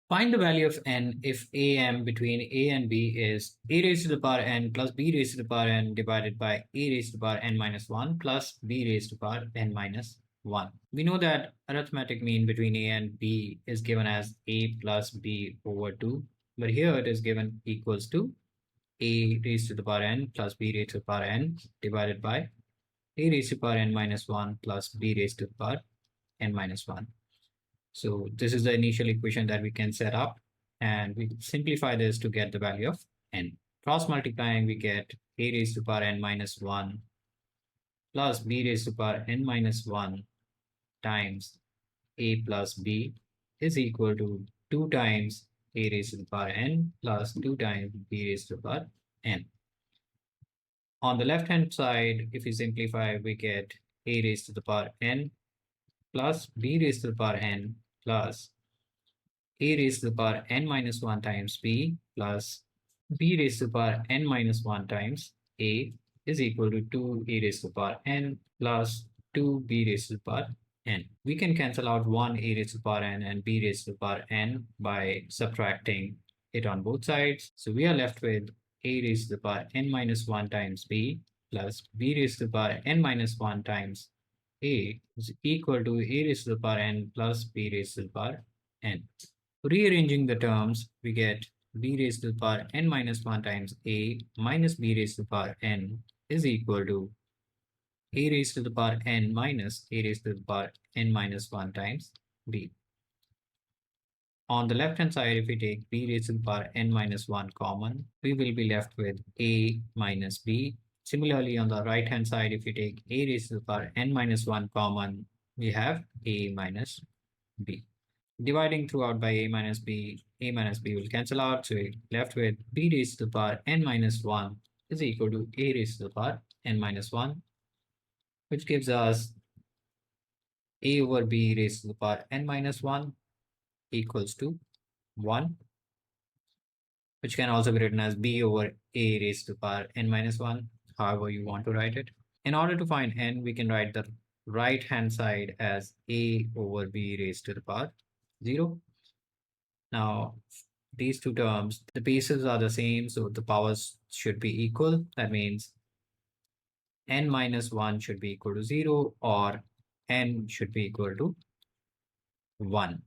Find the value of n if am between a and b is a raised to the power n plus b raised to the power n divided by a raised to the power n minus 1 plus b raised to the power n minus 1. We know that arithmetic mean between a and b is given as a plus b over 2, but here it is given equals to a raised to the power n plus b raised to the power n divided by a raised to the power n minus 1 plus b raised to the power n minus 1. So this is the initial equation that we can set up, and we simplify this to get the value of n. Cross multiplying, we get a raised to the power n minus 1 plus b raised to the power n minus 1 times a plus b is equal to 2 times a raised to the power n plus 2 times b raised to the power n. On the left hand side, if we simplify, we get a raised to the power n plus b raised to the power n plus a raised to the power n minus 1 times b plus b raised to the power n minus 1 times a is equal to 2a raised to the power n plus 2b raised to the power n. We can cancel out 1a raised to the power n and b raised to the power n by subtracting it on both sides. So we are left with a raised to the power n minus 1 times b plus b raised to the power n minus 1 times a is equal to a raised to the power n plus b raised to the power n. Rearranging the terms, we get b raised to the power n minus 1 times a minus b raised to the power n is equal to a raised to the power n minus a raised to the power n minus 1 times b. On the left hand side, if we take b raised to the power n minus 1 common, we will be left with a minus b. Similarly, on the right hand side, if we take a raised to the power n minus 1 common, we have a minus b. Dividing throughout by a minus b will cancel out, so we're left with b raised to the power n minus 1 is equal to a raised to the power n minus 1, which gives us a over b raised to the power n minus 1 equals to 1, which can also be written as b over a raised to the power n minus 1, however you want to write it. In order to find n, we can write the right hand side as a over b raised to the power 0. Now, these two terms, the bases are the same, so the powers should be equal. That means n minus 1 should be equal to 0 or n should be equal to 1.